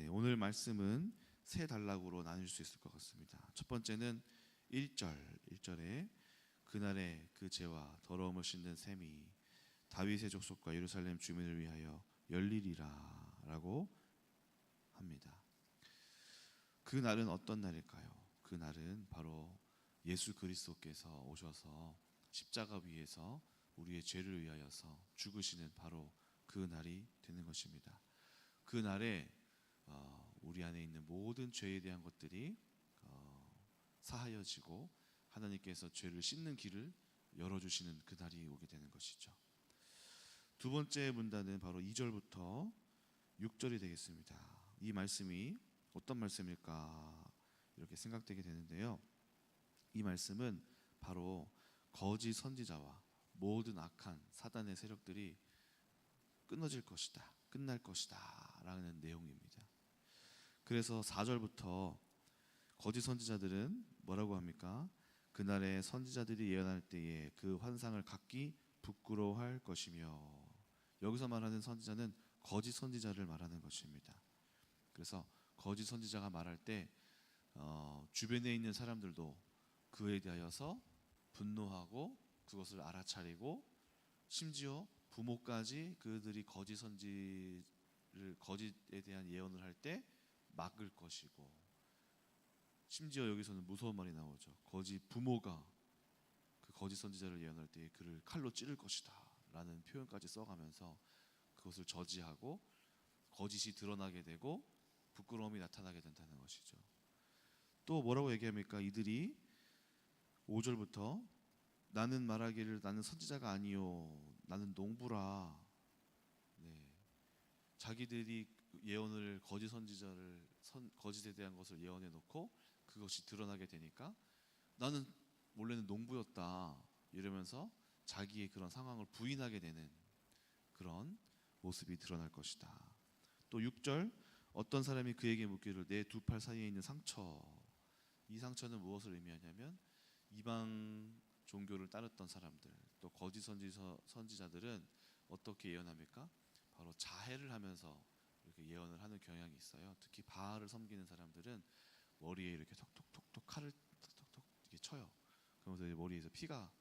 네, 오늘 말씀은 세 단락으로 나눌 수 있을 것 같습니다. 첫 번째는 1절에 그날에 그 죄와 더러움을 씻는 셈이 다윗의 족속과 예루살렘 주민을 위하여 열리리라 라고 합니다. 그 날은 어떤 날일까요? 그 날은 바로 예수 그리스도께서 오셔서 십자가 위에서 우리의 죄를 위하여서 죽으시는 바로 그 날이 되는 것입니다. 그 날에 우리 안에 있는 모든 죄에 대한 것들이 사하여지고 하나님께서 죄를 씻는 길을 열어주시는 그 날이 오게 되는 것이죠. 두 번째 문단은 바로 2절부터 6절이 되겠습니다. 이 말씀이 어떤 말씀일까 이렇게 생각되게 되는데요. 이 말씀은 바로 거짓 선지자와 모든 악한 사단의 세력들이 끊어질 것이다, 끝날 것이다 라는 내용입니다. 그래서 4절부터 거짓 선지자들은 뭐라고 합니까? 그날에 선지자들이 예언할 때에 그 환상을 갖기 부끄러워할 것이며, 여기서 말하는 선지자는 거짓 선지자를 말하는 것입니다. 그래서 거짓 선지자가 말할 때 주변에 있는 사람들도 그에 대하여서 분노하고 그것을 알아차리고, 심지어 부모까지 그들이 거짓에 대한 예언을 할 때 막을 것이고, 심지어 여기서는 무서운 말이 나오죠. 거짓 부모가 그 거짓 선지자를 예언할 때 그를 칼로 찌를 것이다 라는 표현까지 써가면서 그것을 저지하고 거짓이 드러나게 되고 부끄러움이 나타나게 된다는 것이죠. 또 뭐라고 얘기합니까? 이들이 5절부터 나는 말하기를 나는 선지자가 아니요 나는 농부라. 네. 자기들이 예언을 거짓에 대한 것을 예언해 놓고 그것이 드러나게 되니까 나는 원래는 농부였다 이러면서 자기의 그런 상황을 부인하게 되는 그런 모습이 드러날 것이다. 또 6절 어떤 사람이 그에게 묻기를 내 두 팔 사이에 있는 상처, 이 상처는 무엇을 의미하냐면 이방 종교를 따랐던 사람들, 또 거짓 선지자들은 어떻게 예언합니까? 바로 자해를 하면서 이렇게 예언을 하는 경향이 있어요. 특히 바알을 섬기는 사람들은 머리에 이렇게 톡톡톡톡 칼을 톡톡톡 이렇게 쳐요. 그러면서 머리에서 피가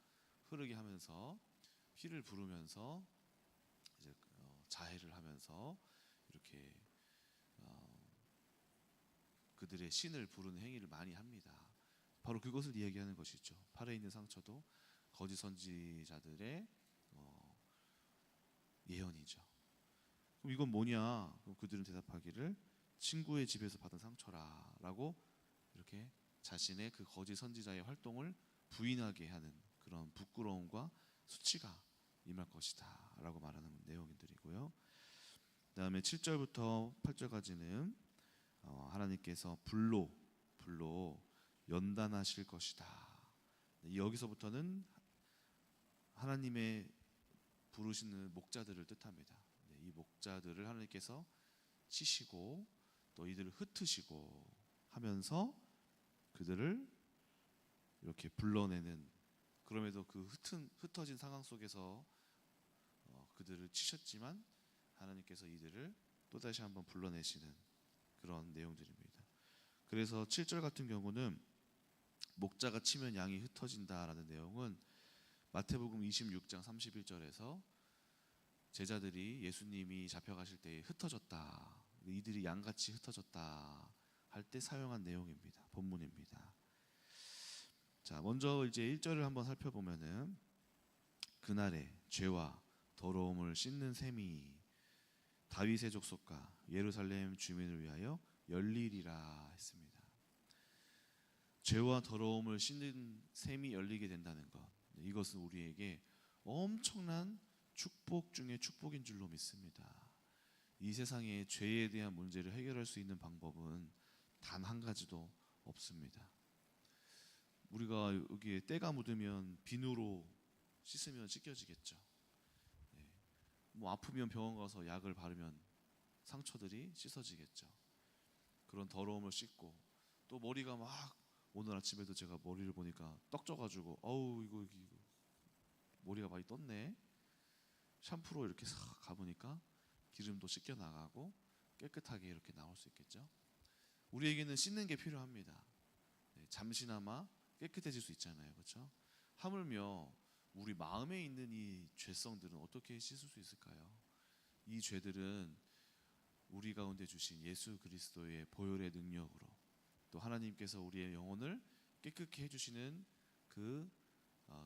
흐르게 하면서 피를 부르면서 이제 자해를 하면서 이렇게 그들의 신을 부르는 행위를 많이 합니다. 바로 그것을 이야기하는 것이죠. 팔에 있는 상처도 거짓 선지자들의 예언이죠. 그럼 이건 뭐냐? 그럼 그들은 대답하기를 친구의 집에서 받은 상처라 라고 이렇게 자신의 그 거짓 선지자의 활동을 부인하게 하는 그런 부끄러움과 수치가 임할 것이다 라고 말하는 내용들이고요. 그 다음에 7절부터 8절까지는 하나님께서 불로 연단하실 것이다. 여기서부터는 하나님의 부르시는 목자들을 뜻합니다. 이 목자들을 하나님께서 치시고 또 이들을 흩으시고 하면서 그들을 이렇게 불러내는, 그럼에도 그 흩어진 상황 속에서 그들을 치셨지만 하나님께서 이들을 또다시 한번 불러내시는 그런 내용들입니다. 그래서 7절 같은 경우는 목자가 치면 양이 흩어진다라는 내용은 마태복음 26장 31절에서 제자들이 예수님이 잡혀가실 때 흩어졌다, 이들이 양같이 흩어졌다 할 때 사용한 내용입니다. 본문입니다. 자, 먼저 이제 1절을 한번 살펴보면은 그날에 죄와 더러움을 씻는 셈이 다윗의 족속과 예루살렘 주민을 위하여 열리리라 했습니다. 죄와 더러움을 씻는 셈이 열리게 된다는 것, 이것은 우리에게 엄청난 축복 중에 축복인 줄로 믿습니다. 이 세상의 죄에 대한 문제를 해결할 수 있는 방법은 단 한 가지도 없습니다. 우리가 여기에 때가 묻으면 비누로 씻으면 씻겨지겠죠. 네. 뭐 아프면 병원 가서 약을 바르면 상처들이 씻어지겠죠. 그런 더러움을 씻고, 또 머리가 막, 오늘 아침에도 제가 머리를 보니까 떡져가지고 어우 이거 머리가 많이 떴네. 샴푸로 이렇게 싹 가보니까 기름도 씻겨 나가고 깨끗하게 이렇게 나올 수 있겠죠. 우리에게는 씻는 게 필요합니다. 잠시나마 깨끗해질 수 있잖아요, 그렇죠? 하물며 우리 마음에 있는 이 죄성들은 어떻게 씻을 수 있을까요? 이 죄들은 우리 가운데 주신 예수 그리스도의 보혈의 능력으로, 또 하나님께서 우리의 영혼을 깨끗게 해주시는 그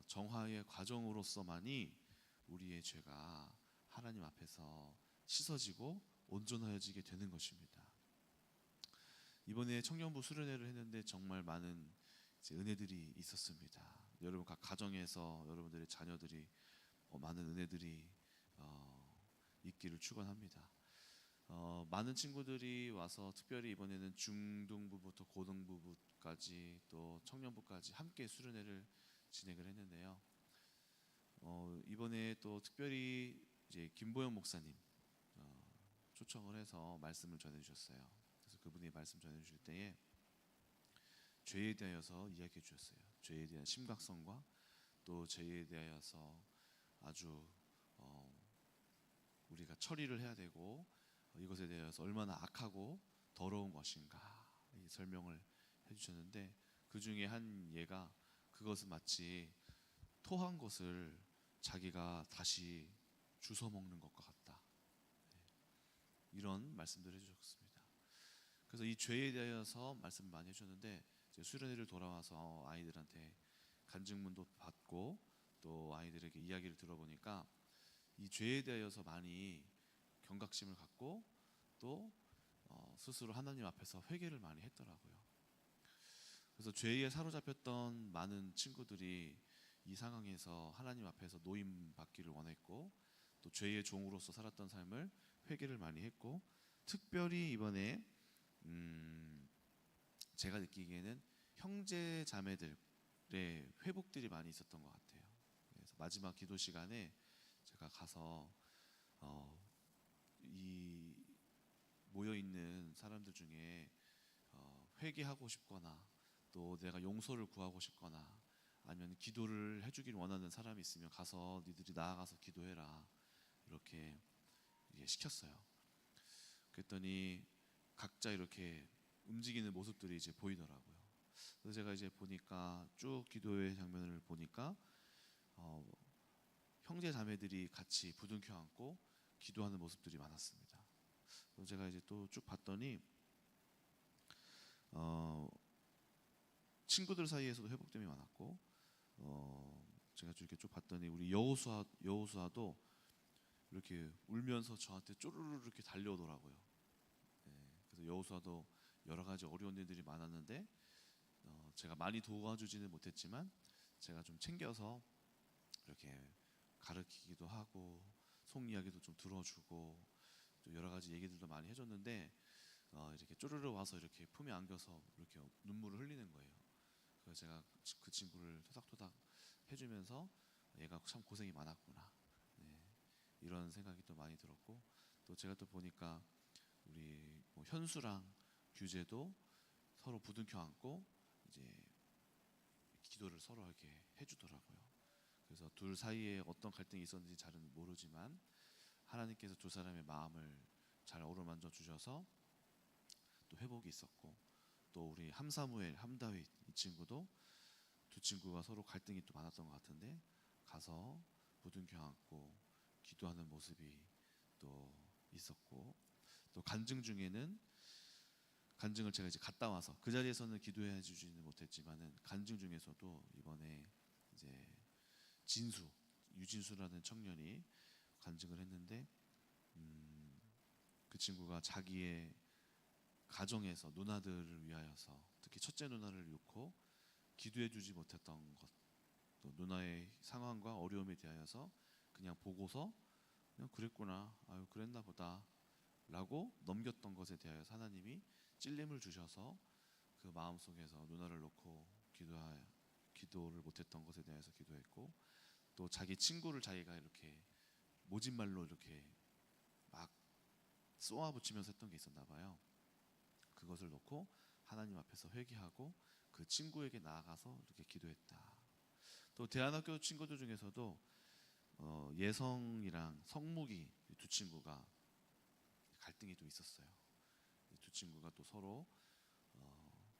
정화의 과정으로서만이 우리의 죄가 하나님 앞에서 씻어지고 온전해지게 되는 것입니다. 이번에 청년부 수련회를 했는데 정말 많은 은혜들이 있었습니다. 여러분 각 가정에서 여러분들의 자녀들이 많은 은혜들이 있기를 축원합니다. 많은 친구들이 와서 특별히 이번에는 중등부부터 고등부부까지 또 청년부까지 함께 수련회를 진행을 했는데요. 이번에 또 특별히 이제 김보영 목사님 초청을 해서 말씀을 전해주셨어요. 그래서 그분이 말씀 전해주실 때에 죄에 대하여서 이야기해 주셨어요. 죄에 대한 심각성과 또 죄에 대하여서 아주 우리가 처리를 해야 되고 이것에 대해서 얼마나 악하고 더러운 것인가 이 설명을 해주셨는데, 그 중에 한 예가 그것은 마치 토한 것을 자기가 다시 주워 먹는 것과 같다, 이런 말씀들을 해주셨습니다. 그래서 이 죄에 대해서 말씀 많이 해주셨는데, 수련회를 돌아와서 아이들한테 간증문도 받고 또 아이들에게 이야기를 들어보니까 이 죄에 대해서 많이 경각심을 갖고 또 스스로 하나님 앞에서 회개를 많이 했더라고요. 그래서 죄에 사로잡혔던 많은 친구들이 이 상황에서 하나님 앞에서 노임 받기를 원했고, 또 죄의 종으로서 살았던 삶을 회개를 많이 했고, 특별히 이번에 제가 느끼기에는 형제 자매들의 회복들이 많이 있었던 것 같아요. 그래서 마지막 기도 시간에 제가 가서 이 모여 있는 사람들 중에 회개하고 싶거나 또 내가 용서를 구하고 싶거나 아니면 기도를 해주길 원하는 사람이 있으면 가서 니들이 나아가서 기도해라, 이렇게 시켰어요. 그랬더니 각자 이렇게 움직이는 모습들이 이제 보이더라고요. 그래서 제가 이제 보니까 쭉 기도의 장면을 보니까 형제 자매들이 같이 부둥켜 안고 기도하는 모습들이 많았습니다. 그래서 제가 이제 또 쭉 봤더니 친구들 사이에서도 회복됨이 많았고, 제가 이렇게 쭉 봤더니 우리 여호수아도 이렇게 울면서 저한테 쪼르르 이렇게 달려오더라고요. 그래서 여호수아도 여러 가지 어려운 일들이 많았는데 제가 많이 도와주지는 못했지만 제가 좀 챙겨서 이렇게 가르치기도 하고 속 이야기도 좀 들어주고 또 여러 가지 얘기들도 많이 해줬는데 이렇게 쪼르르 와서 이렇게 품에 안겨서 이렇게 눈물을 흘리는 거예요. 그래서 제가 그 친구를 토닥토닥 해주면서 얘가 참 고생이 많았구나, 이런 생각이 또 많이 들었고, 또 제가 또 보니까 우리 뭐 현수랑 규재도 서로 부둥켜 안고 이제 기도를 서로 이렇게 해주더라고요. 그래서 둘 사이에 어떤 갈등이 있었는지 잘은 모르지만 하나님께서 두 사람의 마음을 잘 어루만져 주셔서 또 회복이 있었고, 또 우리 함사무엘, 함다윗 이 친구도 두 친구가 서로 갈등이 또 많았던 것 같은데 가서 부둥켜 안고 기도하는 모습이 또 있었고, 또 간증 중에는 간증을 제가 이제 갔다 와서 그 자리에서는 기도해 주지는 못했지만은 간증 중에서도 이번에 이제 유진수라는 청년이 간증을 했는데 그 친구가 자기의 가정에서 누나들을 위하여서 특히 첫째 누나를 놓고 기도해 주지 못했던 것, 또 누나의 상황과 어려움에 대하여서 그냥 보고서 그냥 그랬구나, 아유 그랬나 보다 라고 넘겼던 것에 대하여서 하나님이 찔림을 주셔서 그 마음속에서 누나를 놓고 기도를 못했던 것에 대해서 기도했고, 또 자기 친구를 자기가 이렇게 모진말로 이렇게 막 쏘아붙이면서 했던 게 있었나 봐요. 그것을 놓고 하나님 앞에서 회개하고 그 친구에게 나아가서 이렇게 기도했다. 또 대안학교 친구들 예성이랑 성묵이 두 친구가 갈등이 갈등이 또 있었어요. 이 두 친구가 또 서로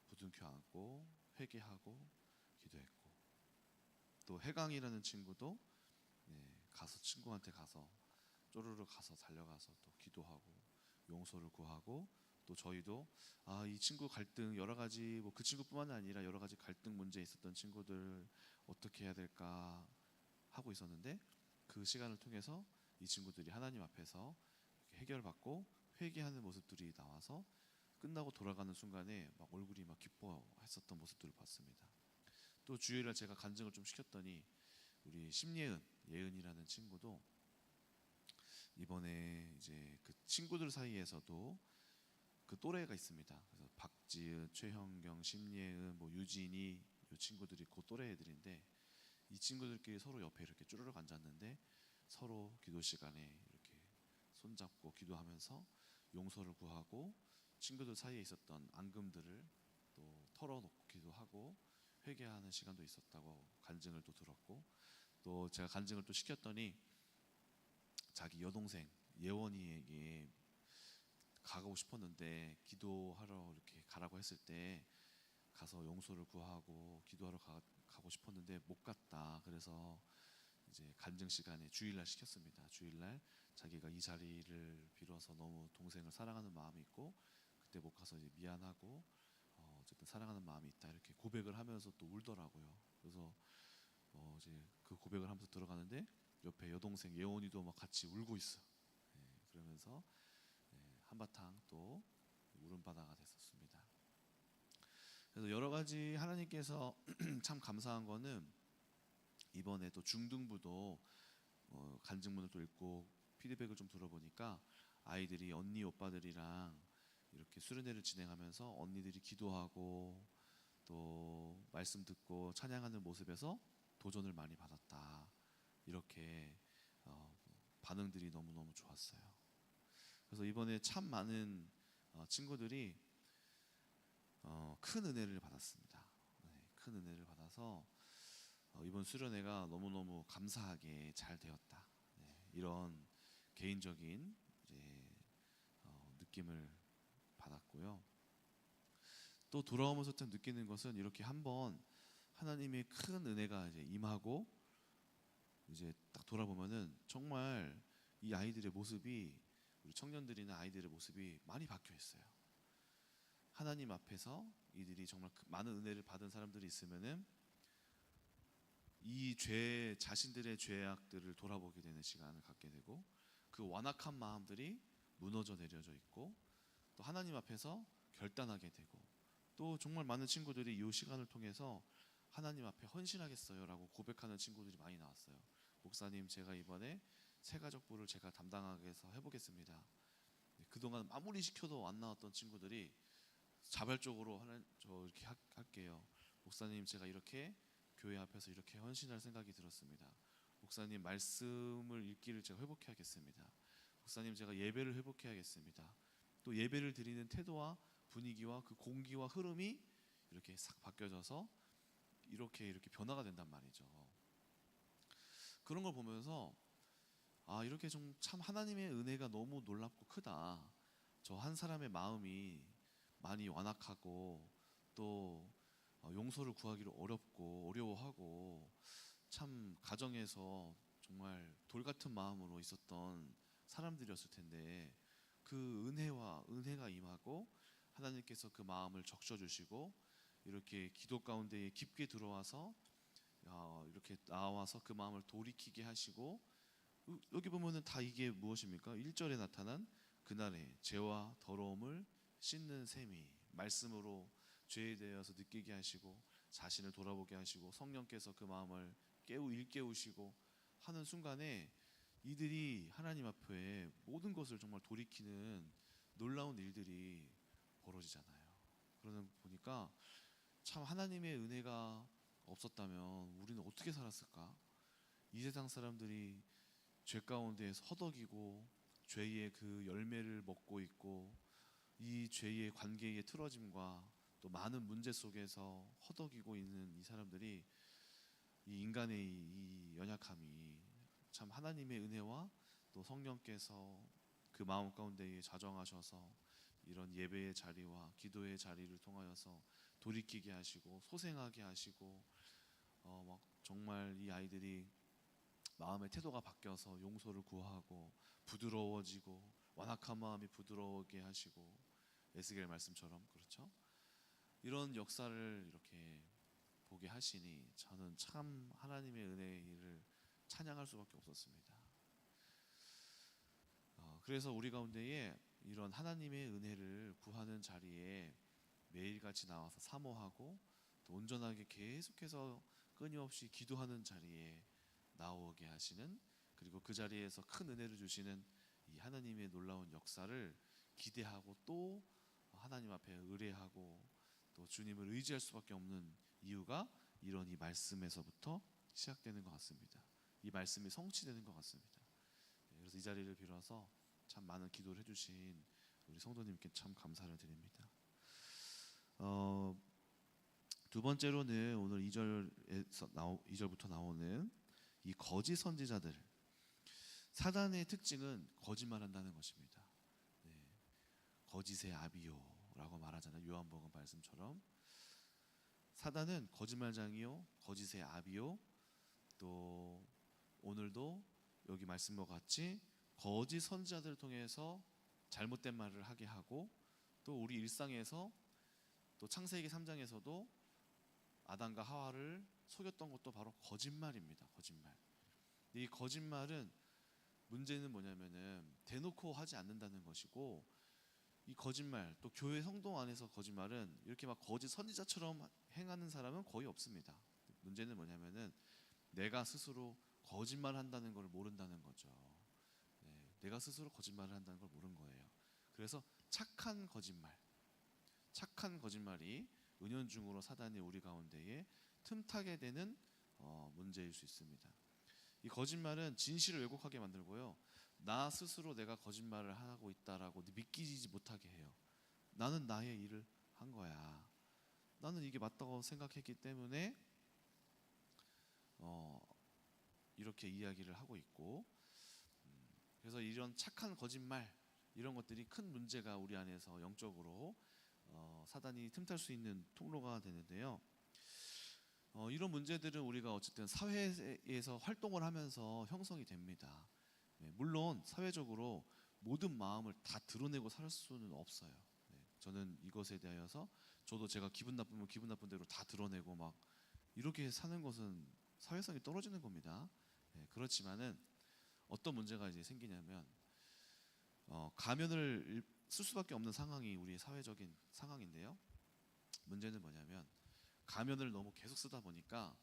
부둥켜 안고 회개하고 기도했고, 또 해강이라는 친구도 가서 친구한테 가서 쪼르르 가서 달려가서 또 기도하고 용서를 구하고, 또 저희도 이 친구 갈등 여러 가지, 뭐 그 친구뿐만 아니라 여러 가지 갈등 문제 있었던 친구들 어떻게 해야 될까 하고 있었는데, 그 시간을 통해서 이 친구들이 하나님 앞에서 해결받고 회개하는 모습들이 나와서 끝나고 돌아가는 순간에 막 얼굴이 막 기뻐했었던 모습들을 봤습니다. 또 주일날 제가 간증을 좀 시켰더니 우리 심예은, 예은이라는 친구도 이번에 이제 그 친구들 사이에서도 그 또래가 있습니다. 그래서 박지은, 최형경, 심예은, 뭐 유진이, 이 친구들이 그 또래 애들인데, 이 친구들끼리 서로 옆에 이렇게 쭈르륵 앉았는데 서로 기도 시간에 이렇게 손잡고 기도하면서 용서를 구하고 친구들 사이에 있었던 앙금들을 또 털어놓고 기도하고 회개하는 시간도 있었다고 간증을 또 들었고, 또 제가 간증을 또 시켰더니 자기 여동생 예원이에게 가고 싶었는데 기도하러 이렇게 가라고 했을 때 가서 용서를 구하고 기도하러 가고 싶었는데 못 갔다. 그래서 이제 간증 시간에 주일날 시켰습니다. 주일날 자기가 이 자리를 빌어서 너무 동생을 사랑하는 마음이 있고 그때 못 가서 이제 미안하고 어쨌든 사랑하는 마음이 있다 이렇게 고백을 하면서 또 울더라고요. 그래서 이제 그 고백을 하면서 들어가는데 옆에 여동생 예원이도 막 같이 울고 있어. 그러면서 한바탕 또 울음바다가 됐었습니다. 그래서 여러 가지 하나님께서 참 감사한 거는 이번에 또 중등부도 간증문을 또 읽고 피드백을 좀 들어보니까 아이들이 언니 오빠들이랑 이렇게 수련회를 진행하면서 언니들이 기도하고 또 말씀 듣고 찬양하는 모습에서 도전을 많이 받았다, 이렇게 반응들이 너무너무 좋았어요. 그래서 이번에 참 많은 친구들이 큰 은혜를 받았습니다. 큰 은혜를 받아서 이번 수련회가 너무너무 감사하게 잘 되었다, 이런 개인적인 이제 느낌을 받았고요. 또 돌아오면서 참 느끼는 것은 이렇게 한번 하나님의 큰 은혜가 이제 임하고 이제 딱 돌아보면은 정말 이 아이들의 모습이, 우리 청년들이나 아이들의 모습이 많이 바뀌어 있어요. 하나님 앞에서 이들이 정말 많은 은혜를 받은 사람들이 있으면은 이 자신들의 죄악들을 돌아보게 되는 시간을 갖게 되고, 그 완악한 마음들이 무너져 내려져 있고 또 하나님 앞에서 결단하게 되고, 또 정말 많은 친구들이 이 시간을 통해서 하나님 앞에 헌신하겠어요 라고 고백하는 친구들이 많이 나왔어요. 목사님, 제가 이번에 새가족부를 제가 담당하게 해서 해보겠습니다. 그동안 아무리 시켜도 안 나왔던 친구들이 자발적으로 저 이렇게 할게요. 목사님, 제가 이렇게 교회 앞에서 이렇게 헌신할 생각이 들었습니다. 목사님, 말씀을 읽기를 제가 회복해야겠습니다. 목사님, 제가 예배를 회복해야겠습니다. 또 예배를 드리는 태도와 분위기와 그 공기와 흐름이 이렇게 싹 바뀌어져서 이렇게 변화가 된단 말이죠. 그런 걸 보면서 이렇게 좀 참 하나님의 은혜가 너무 놀랍고 크다. 저 한 사람의 마음이 많이 완악하고 또 용서를 구하기를 어려워하고 참 가정에서 정말 돌 같은 마음으로 있었던 사람들이었을 텐데, 그 은혜가 임하고 하나님께서 그 마음을 적셔주시고 이렇게 기도 가운데에 깊게 들어와서 이렇게 나와서 그 마음을 돌이키게 하시고, 여기 보면은 다 이게 무엇입니까? 1절에 나타난 그날의 죄와 더러움을 씻는 셈이, 말씀으로 죄에 대해서 느끼게 하시고 자신을 돌아보게 하시고 성령께서 그 마음을 일깨우시고 하는 순간에 이들이 하나님 앞에 모든 것을 정말 돌이키는 놀라운 일들이 벌어지잖아요. 그러는 거 보니까 참 하나님의 은혜가 없었다면 우리는 어떻게 살았을까? 이 세상 사람들이 죄 가운데에서 허덕이고 죄의 그 열매를 먹고 있고, 이 죄의 관계의 틀어짐과 또 많은 문제 속에서 허덕이고 있는 이 사람들이, 이 인간의 이 연약함이 참 하나님의 은혜와 또 성령께서 그 마음 가운데에 자정하셔서 이런 예배의 자리와 기도의 자리를 통하여서 돌이키게 하시고 소생하게 하시고 막 정말 이 아이들이 마음의 태도가 바뀌어서 용서를 구하고 부드러워지고 완악한 마음이 부드러우게 하시고 에스겔 말씀처럼 그렇죠? 이런 역사를 이렇게 보게 하시니 저는 참 하나님의 은혜를 찬양할 수밖에 없었습니다. 그래서 우리 가운데에 이런 하나님의 은혜를 구하는 자리에 매일같이 나와서 사모하고 또 온전하게 계속해서 끊임없이 기도하는 자리에 나오게 하시는, 그리고 그 자리에서 큰 은혜를 주시는 이 하나님의 놀라운 역사를 기대하고 또 하나님 앞에 의뢰하고 또 주님을 의지할 수밖에 없는 이유가 이런 이 말씀에서부터 시작되는 것 같습니다. 이 말씀이 성취되는 것 같습니다. 그래서 이 자리를 빌어서 참 많은 기도를 해주신 우리 성도님께 참 감사를 드립니다. 두 번째로는 오늘 2절부터 나오는 이 거짓 선지자들, 사단의 특징은 거짓말한다는 것입니다. 네. 거짓의 아비요라고 말하잖아요. 요한복음 말씀처럼 사단은 거짓말장이요, 거짓의 아비요, 또 오늘도 여기 말씀과 같이 거짓 선지자들을 통해서 잘못된 말을 하게 하고, 또 우리 일상에서 또 창세기 3장에서도 아담과 하와를 속였던 것도 바로 거짓말입니다. 거짓말. 이 거짓말은 문제는 뭐냐면은 대놓고 하지 않는다는 것이고, 이 거짓말, 또 교회 성도 안에서 거짓말은 이렇게 막 거짓 선지자처럼 행하는 사람은 거의 없습니다. 문제는 뭐냐면은 내가 스스로 거짓말한다는 걸 모른다는 거죠. 네, 내가 스스로 거짓말을 한다는 걸 모르는 거예요. 그래서 착한 거짓말이 은연중으로 사단이 우리 가운데에 틈타게 되는 문제일 수 있습니다. 이 거짓말은 진실을 왜곡하게 만들고요, 나 스스로 내가 거짓말을 하고 있다라고 믿기지 못하게 해요. 나는 나의 일을 한 거야, 나는 이게 맞다고 생각했기 때문에 이렇게 이야기를 하고 있고, 그래서 이런 착한 거짓말, 이런 것들이 큰 문제가 우리 안에서 영적으로 사단이 틈탈 수 있는 통로가 되는데요. 이런 문제들은 우리가 어쨌든 사회에서 활동을 하면서 형성이 됩니다. 네, 물론 사회적으로 모든 마음을 다 드러내고 살 수는 없어요. 네, 저는 이것에 대하여서 저도 제가 기분 나쁘면 기분 나쁜 대로 다 드러내고 막 이렇게 사는 것은 사회성이 떨어지는 겁니다. 네, 그렇지만은 어떤 문제가 이제 생기냐면 가면을 쓸 수밖에 없는 상황이 우리 사회적인 상황인데요. 문제는 뭐냐면 가면을 너무 계속 쓰다 보니까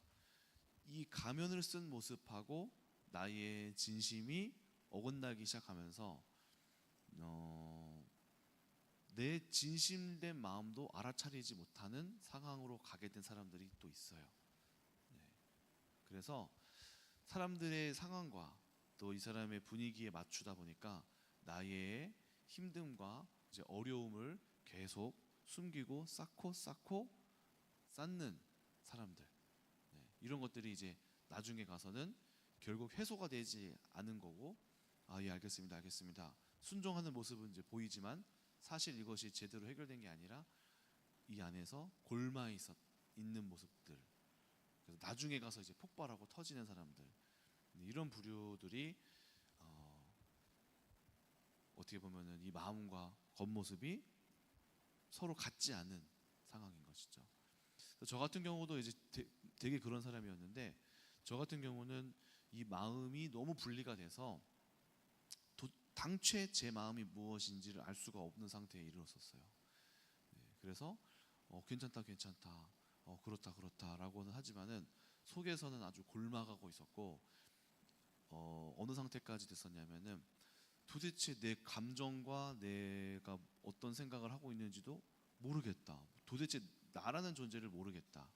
이 가면을 쓴 모습하고 나의 진심이 어긋나기 시작하면서 내 진심된 마음도 알아차리지 못하는 상황으로 가게 된 사람들이 또 있어요. 네. 그래서 사람들의 상황과 또 이 사람의 분위기에 맞추다 보니까 나의 힘듦과 이제 어려움을 계속 숨기고 쌓고 쌓는 사람들, 네, 이런 것들이 이제 나중에 가서는 결국 해소가 되지 않은 거고, 예, 알겠습니다 순종하는 모습은 이제 보이지만 사실 이것이 제대로 해결된 게 아니라 이 안에서 골마 있는 모습들, 그래서 나중에 가서 이제 폭발하고 터지는 사람들, 이런 부류들이 어떻게 보면은 이 마음과 겉모습이 서로 같지 않은 상황인 것이죠. 저 같은 경우도 이제 되게 그런 사람이었는데, 저 같은 경우는 이 마음이 너무 분리가 돼서 당최 제 마음이 무엇인지를 알 수가 없는 상태에 이르렀었어요. 네, 그래서 괜찮다 그렇다라고는 하지만은 속에서는 아주 골마가고 있었고, 어느 상태까지 됐었냐면은 도대체 내 감정과 내가 어떤 생각을 하고 있는지도 모르겠다, 도대체 나라는 존재를 모르겠다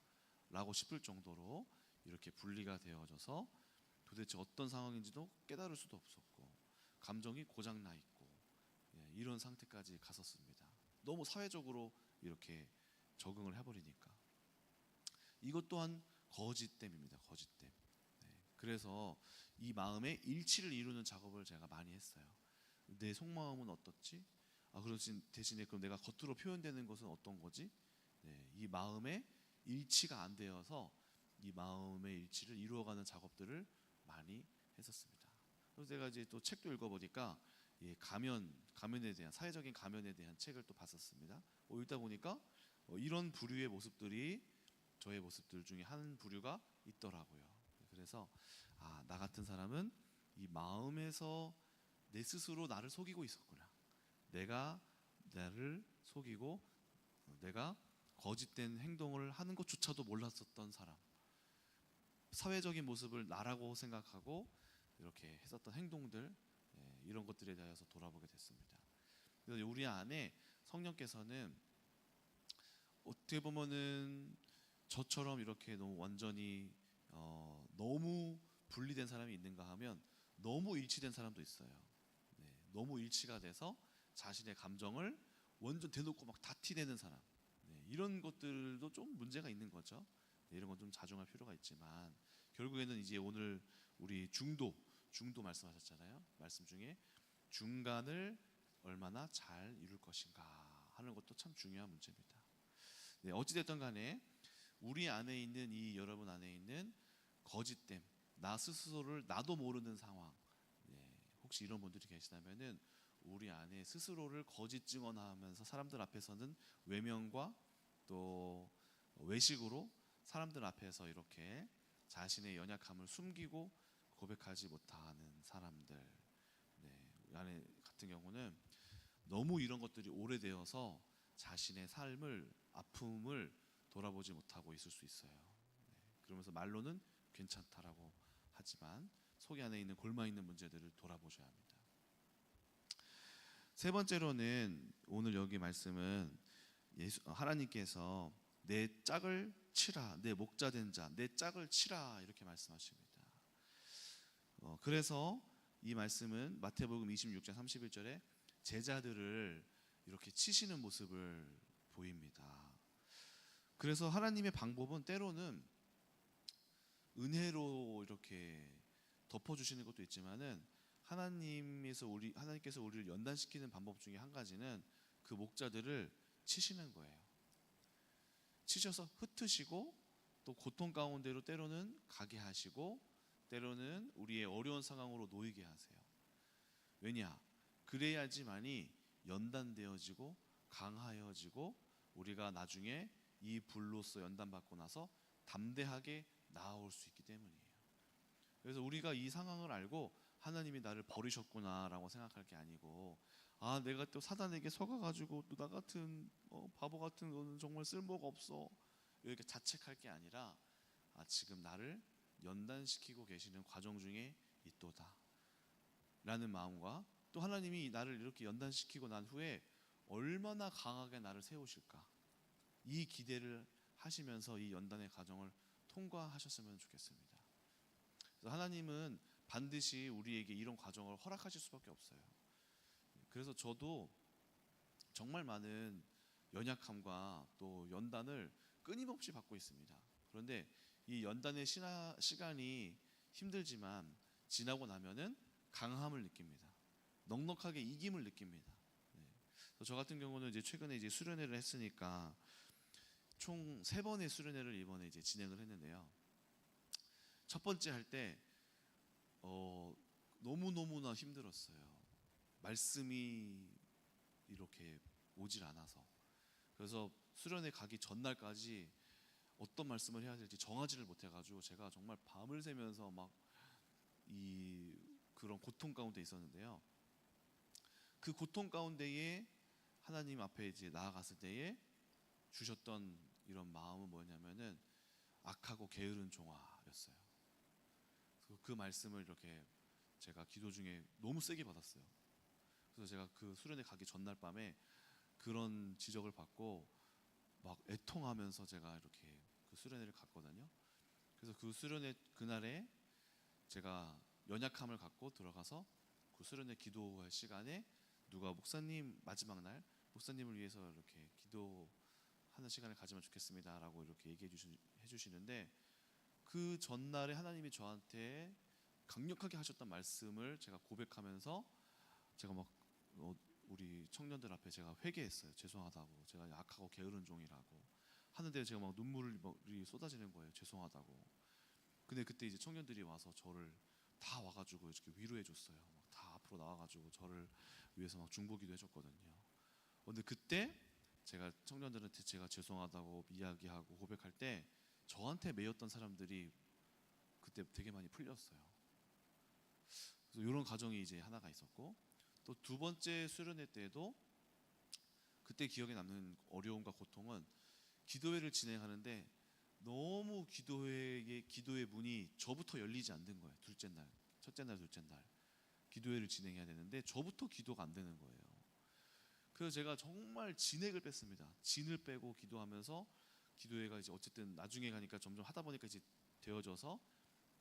라고 싶을 정도로 이렇게 분리가 되어져서 도대체 어떤 상황인지도 깨달을 수도 없었고, 감정이 고장나 있고, 이런 상태까지 갔었습니다. 너무 사회적으로 이렇게 적응을 해버리니까. 이것 또한 거짓됨입니다. 거짓됨. 네. 그래서 이 마음의 일치를 이루는 작업을 제가 많이 했어요. 내 속마음은 어떻지? 그럼 대신에 그럼 내가 겉으로 표현되는 것은 어떤 거지? 이 마음의 일치가 안 되어서 이 마음의 일치를 이루어가는 작업들을 많이 했었습니다. 그래서 제가 이제 또 책도 읽어보니까 가면에 대한 사회적인 가면에 대한 책을 또 봤었습니다. 읽다 보니까 이런 부류의 모습들이 저의 모습들 중에 한 부류가 있더라고요. 그래서 나 같은 사람은 이 마음에서 내 스스로 나를 속이고 있었구나. 내가 나를 속이고 내가 거짓된 행동을 하는 것조차도 몰랐었던 사람, 사회적인 모습을 나라고 생각하고 이렇게 했었던 행동들, 이런 것들에 대해서 돌아보게 됐습니다. 그래서 우리 안에 성령께서는 어떻게 보면은 저처럼 이렇게 너무 완전히 너무 분리된 사람이 있는가 하면 너무 일치된 사람도 있어요. 너무 일치가 돼서 자신의 감정을 완전 대놓고 막 다 티내는 사람, 이런 것들도 좀 문제가 있는 거죠. 이런 건 좀 자중할 필요가 있지만 결국에는 이제 오늘 우리 중도 말씀하셨잖아요. 말씀 중에 중간을 얼마나 잘 이룰 것인가 하는 것도 참 중요한 문제입니다. 어찌됐든 간에 우리 안에 있는 이 여러분 안에 있는 거짓됨, 나 스스로를 나도 모르는 상황, 혹시 이런 분들이 계시다면은 우리 안에 스스로를 거짓 증언하면서 사람들 앞에서는 외면과 또 외식으로 사람들 앞에서 이렇게 자신의 연약함을 숨기고 고백하지 못하는 사람들, 안에 같은 경우는 너무 이런 것들이 오래되어서 자신의 삶을, 아픔을 돌아보지 못하고 있을 수 있어요. 그러면서 말로는 괜찮다라고 하지만 속에 안에 있는 골마 있는 문제들을 돌아보셔야 합니다. 세 번째로는 오늘 여기 말씀은 하나님께서 내 짝을 치라, 내 목자된 자, 내 짝을 치라 이렇게 말씀하십니다. 그래서 이 말씀은 마태복음 26장 31절에 제자들을 이렇게 치시는 모습을 보입니다. 그래서 하나님의 방법은 때로는 은혜로 이렇게 덮어주시는 것도 있지만은 하나님께서 우리를 연단시키는 방법 중에 한 가지는 그 목자들을 치시는 거예요. 치셔서 흩으시고 또 고통 가운데로 때로는 가게 하시고 때로는 우리의 어려운 상황으로 놓이게 하세요. 왜냐? 그래야지만이 연단되어지고 강하여지고 우리가 나중에 이 불로서 연단받고 나서 담대하게 나아올 수 있기 때문이에요. 그래서 우리가 이 상황을 알고 하나님이 나를 버리셨구나라고 생각할 게 아니고 내가 또 사단에게 속아가지고 또 나 같은 바보 같은 거는 정말 쓸모가 없어 이렇게 자책할 게 아니라 지금 나를 연단시키고 계시는 과정 중에 있도다 라는 마음과 또 하나님이 나를 이렇게 연단시키고 난 후에 얼마나 강하게 나를 세우실까 이 기대를 하시면서 이 연단의 과정을 통과하셨으면 좋겠습니다. 그래서 하나님은 반드시 우리에게 이런 과정을 허락하실 수밖에 없어요. 그래서 저도 정말 많은 연약함과 또 연단을 끊임없이 받고 있습니다. 그런데 이 연단의 시간이 힘들지만 지나고 나면은 강함을 느낍니다. 넉넉하게 이김을 느낍니다. 저 같은 경우는 이제 최근에 이제 수련회를 했으니까 총 3번의 수련회를 이번에 이제 진행을 했는데요. 첫 번째 할 때 너무너무나 힘들었어요. 말씀이 이렇게 오질 않아서. 그래서 수련회 가기 전날까지 어떤 말씀을 해야 될지 정하지를 못해가지고 제가 정말 밤을 새면서 막 그런 고통 가운데 있었는데요. 그 고통 가운데에 하나님 앞에 이제 나아갔을 때에 주셨던 이런 마음은 뭐냐면은 악하고 게으른 종아였어요. 그 말씀을 이렇게 제가 기도 중에 너무 세게 받았어요. 그래서 제가 그 수련회 가기 전날 밤에 그런 지적을 받고 막 애통하면서 제가 이렇게 그 수련회를 갔거든요. 그래서 그 수련회 그날에 제가 연약함을 갖고 들어가서 그 수련회 기도할 시간에 누가 목사님 마지막 날 목사님을 위해서 이렇게 기도하는 시간을 가지면 좋겠습니다라고 이렇게 얘기해 주시는데 그 전날에 하나님이 저한테 강력하게 하셨던 말씀을 제가 고백하면서 제가 막 우리 청년들 앞에 제가 회개했어요. 죄송하다고, 제가 약하고 게으른 종이라고 하는데 제가 막 눈물이 쏟아지는 거예요. 죄송하다고. 근데 그때 이제 청년들이 와서 저를 다 와가지고 이렇게 위로해 줬어요. 막 다 앞으로 나와가지고 저를 위해서 막 중보기도 해줬거든요. 근데 그때 제가 청년들한테 제가 죄송하다고 이야기하고 고백할 때 저한테 매였던 사람들이 그때 되게 많이 풀렸어요. 그래서 이런 과정이 이제 하나가 있었고, 또 두 번째 수련회 때에도 그때 기억에 남는 어려움과 고통은 기도회를 진행하는데 너무 기도의 문이 저부터 열리지 않는 거예요. 둘째 날, 첫째 날, 둘째 날 기도회를 진행해야 되는데 저부터 기도가 안 되는 거예요. 그래서 제가 정말 진액을 뺐습니다. 진을 빼고 기도하면서 기도회가 이제 어쨌든 나중에 가니까 점점 하다 보니까 이제 되어져서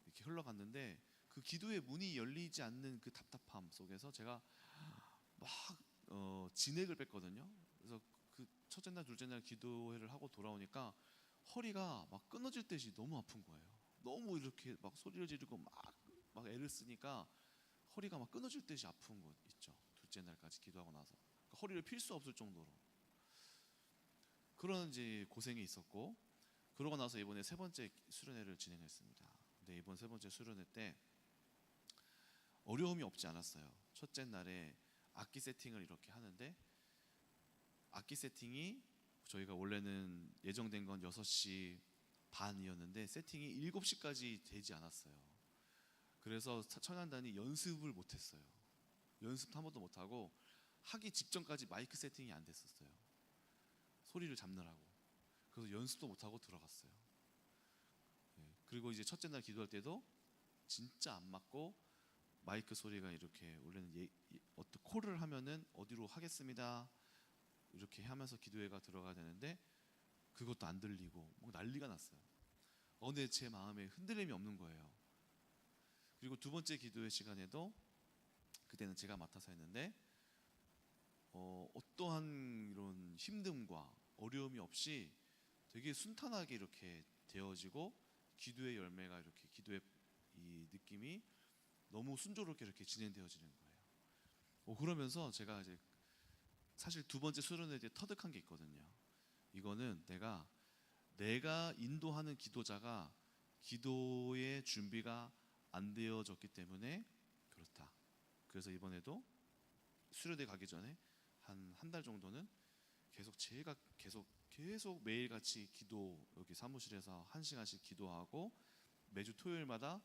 이렇게 흘러갔는데, 그 기도의 문이 열리지 않는 그 답답함 속에서 제가 막 진액을 뺐거든요. 그래서 그 첫째 날, 둘째 날 기도회를 하고 돌아오니까 허리가 막 끊어질 듯이 너무 아픈 거예요. 너무 이렇게 막 소리를 지르고 막 애를 쓰니까 허리가 막 끊어질 듯이 아픈 거 있죠. 둘째 날까지 기도하고 나서 그러니까 허리를 필 수 없을 정도로 그런 이제 고생이 있었고, 그러고 나서 이번에 세 번째 수련회를 진행했습니다. 근데 이번 세 번째 수련회 때 어려움이 없지 않았어요. 첫째 날에 악기 세팅을 이렇게 하는데, 악기 세팅이 저희가 원래는 예정된 건 6시 반이었는데 세팅이 7시까지 되지 않았어요. 그래서 청년단이 연습을 못했어요. 연습도 한 번도 못하고 하기 직전까지 마이크 세팅이 안 됐었어요. 소리를 잡느라고. 그래서 연습도 못하고 들어갔어요. 그리고 이제 첫째 날 기도할 때도 진짜 안 맞고 마이크 소리가 이렇게 원래는 어떤 콜을 하면은 어디로 하겠습니다 이렇게 하면서 기도회가 들어가야 되는데 그것도 안 들리고 뭐 난리가 났어요. 근데 제 마음에 흔들림이 없는 거예요. 그리고 두 번째 기도회 시간에도 그때는 제가 맡아서 했는데 어떠한 이런 힘듦과 어려움이 없이 되게 순탄하게 이렇게 되어지고 기도의 열매가 이렇게 기도의 이 느낌이 너무 순조롭게 이렇게 진행되어지는 거예요. 그러면서 제가 이제 사실 두 번째 수련회 때 터득한 게 있거든요. 이거는 내가 인도하는 기도자가 기도의 준비가 안 되어졌기 때문에 그렇다. 그래서 이번에도 수련회 가기 전에 한 달 정도는 제가 계속 매일같이 기도, 여기 사무실에서 1시간씩 기도하고 매주 토요일마다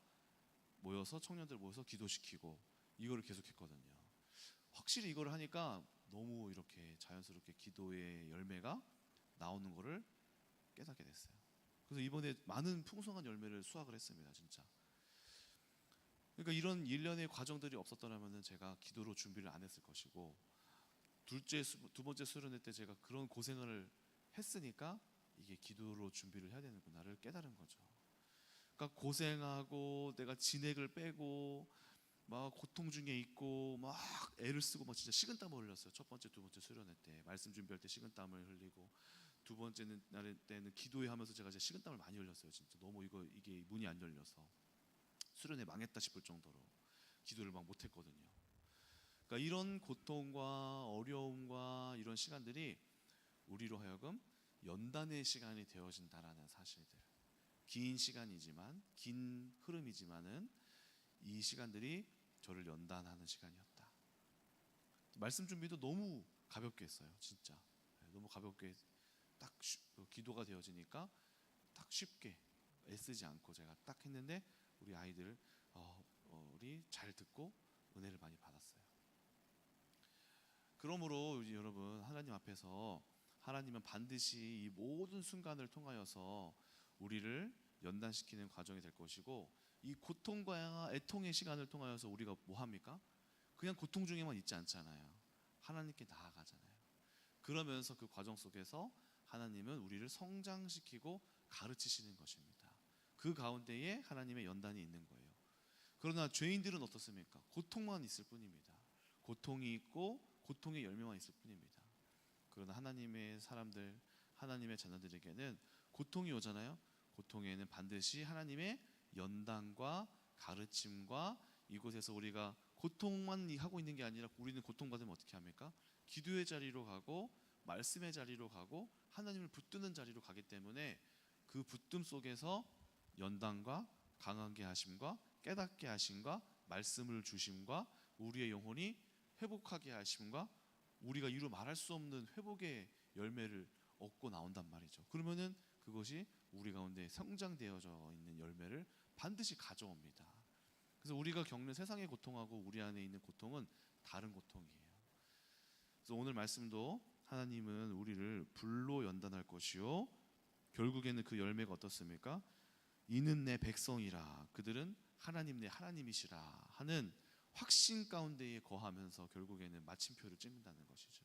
청년들 모여서 기도시키고 이거를 계속했거든요. 확실히 이걸 하니까 너무 이렇게 자연스럽게 기도의 열매가 나오는 거를 깨닫게 됐어요. 그래서 이번에 많은 풍성한 열매를 수확을 했습니다. 진짜. 그러니까 이런 일련의 과정들이 없었더라면 제가 기도로 준비를 안 했을 것이고, 두 번째 수련회 때 제가 그런 고생을 했으니까 이게 기도로 준비를 해야 되는구나를 깨달은 거죠. 그러니까 고생하고 내가 진액을 빼고 막 고통 중에 있고 막 애를 쓰고 막 진짜 식은땀을 흘렸어요. 첫 번째, 두 번째 수련회 때 말씀 준비할 때 식은땀을 흘리고, 두 번째 날 때는 기도회 하면서 제가 이제 식은땀을 많이 흘렸어요. 진짜 너무 이게 문이 안 열려서 수련회 망했다 싶을 정도로 기도를 막 못했거든요. 그러니까 이런 고통과 어려움과 이런 시간들이 우리로 하여금 연단의 시간이 되어진다라는 사실들. 긴 시간이지만, 긴 흐름이지만은 이 시간들이 저를 연단하는 시간이었다. 말씀 준비도 너무 가볍게 했어요. 진짜 너무 가볍게 딱 기도가 되어지니까 딱 쉽게 애쓰지 않고 제가 딱 했는데 우리 아이들 우리 잘 듣고 은혜를 많이 받았어요. 그러므로 여러분, 하나님 앞에서 하나님은 반드시 이 모든 순간을 통하여서 우리를 연단시키는 과정이 될 것이고, 이 고통과 애통의 시간을 통하여서 우리가 뭐 합니까? 그냥 고통 중에만 있지 않잖아요. 하나님께 나아가잖아요. 그러면서 그 과정 속에서 하나님은 우리를 성장시키고 가르치시는 것입니다. 그 가운데에 하나님의 연단이 있는 거예요. 그러나 죄인들은 어떻습니까? 고통만 있을 뿐입니다. 고통이 있고 고통의 열매만 있을 뿐입니다. 그러나 하나님의 사람들, 하나님의 자녀들에게는 고통이 오잖아요. 고통에는 반드시 하나님의 연단과 가르침과 이곳에서 우리가 고통만 하고 있는 게 아니라 우리는 고통받으면 어떻게 합니까? 기도의 자리로 가고 말씀의 자리로 가고 하나님을 붙드는 자리로 가기 때문에 그 붙듦 속에서 연단과 강하게 하심과 깨닫게 하심과 말씀을 주심과 우리의 영혼이 회복하게 하심과 우리가 이루 말할 수 없는 회복의 열매를 얻고 나온단 말이죠. 그러면은 그것이 우리 가운데 성장되어져 있는 열매를 반드시 가져옵니다. 그래서 우리가 겪는 세상의 고통하고 우리 안에 있는 고통은 다른 고통이에요. 그래서 오늘 말씀도 하나님은 우리를 불로 연단할 것이요 결국에는 그 열매가 어떻습니까? 이는 내 백성이라 그들은 하나님 내 하나님이시라 하는 확신 가운데에 거하면서 결국에는 마침표를 찍는다는 것이죠.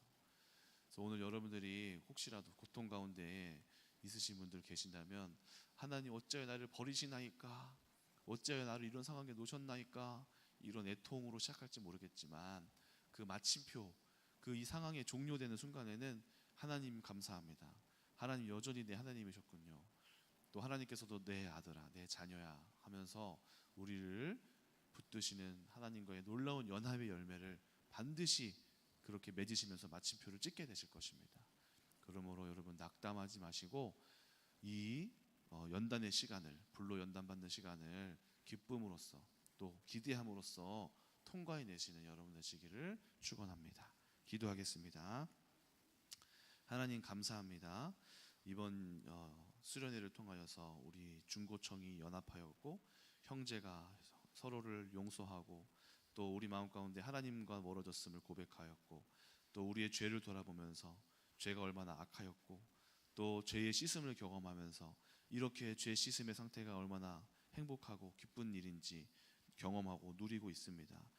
그래서 오늘 여러분들이 혹시라도 고통 가운데 있으신 분들 계신다면 하나님 어찌하여 나를 버리시나이까, 어찌하여 나를 이런 상황에 놓으셨나이까, 이런 애통으로 시작할지 모르겠지만 그 마침표, 그 이 상황이 종료되는 순간에는 하나님 감사합니다. 하나님 여전히 내 하나님이셨군요. 또 하나님께서도 내 아들아, 내 자녀야 하면서 우리를 붙드시는 하나님과의 놀라운 연합의 열매를 반드시 그렇게 맺으시면서 마침표를 찍게 되실 것입니다. 그러므로 여러분 낙담하지 마시고 이 연단의 시간을, 불로 연단받는 시간을 기쁨으로써 또 기대함으로써 통과해내시는 여러분 되시기를 축원합니다. 기도하겠습니다. 하나님 감사합니다. 이번 수련회를 통하여서 우리 중고청이 연합하였고 형제가 서로를 용서하고 또 우리 마음 가운데 하나님과 멀어졌음을 고백하였고 또 우리의 죄를 돌아보면서 죄가 얼마나 악하였고 또 죄의 씻음을 경험하면서 이렇게 죄 씻음의 상태가 얼마나 행복하고 기쁜 일인지 경험하고 누리고 있습니다.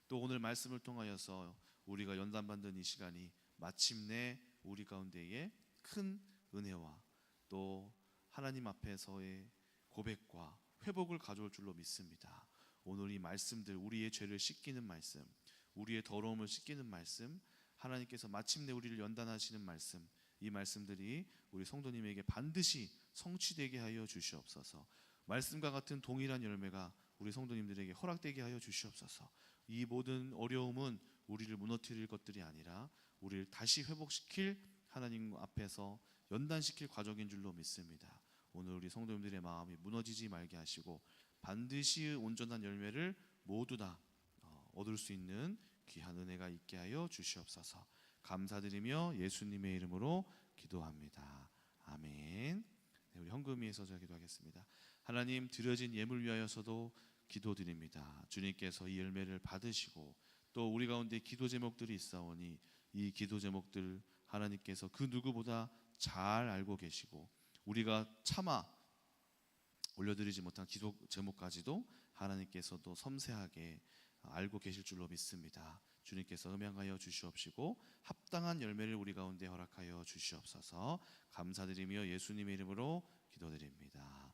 또 오늘 말씀을 통하여서 우리가 연단받는 이 시간이 마침내 우리 가운데에 큰 은혜와 또 하나님 앞에서의 고백과 회복을 가져올 줄로 믿습니다. 오늘 이 말씀들, 우리의 죄를 씻기는 말씀, 우리의 더러움을 씻기는 말씀, 하나님께서 마침내 우리를 연단하시는 말씀, 이 말씀들이 우리 성도님에게 반드시 성취되게 하여 주시옵소서. 말씀과 같은 동일한 열매가 우리 성도님들에게 허락되게 하여 주시옵소서. 이 모든 어려움은 우리를 무너뜨릴 것들이 아니라 우리를 다시 회복시킬 하나님 앞에서 연단시킬 과정인 줄로 믿습니다. 오늘 우리 성도님들의 마음이 무너지지 말게 하시고 반드시 온전한 열매를 모두 다 얻을 수 있는 귀한 은혜가 있게 하여 주시옵소서. 감사드리며 예수님의 이름으로 기도합니다. 아멘. 네, 우리 헌금위에서 제가 기도하겠습니다. 하나님 드려진 예물 위하여서도 기도드립니다. 주님께서 이 열매를 받으시고 또 우리 가운데 기도 제목들이 있사오니 이 기도 제목들 하나님께서 그 누구보다 잘 알고 계시고 우리가 차마 올려드리지 못한 기도 제목까지도 하나님께서도 섬세하게 알고 계실 줄로 믿습니다. 주님께서 음양하여 주시옵시고 합당한 열매를 우리 가운데 허락하여 주시옵소서. 감사드리며 예수님의 이름으로 기도드립니다.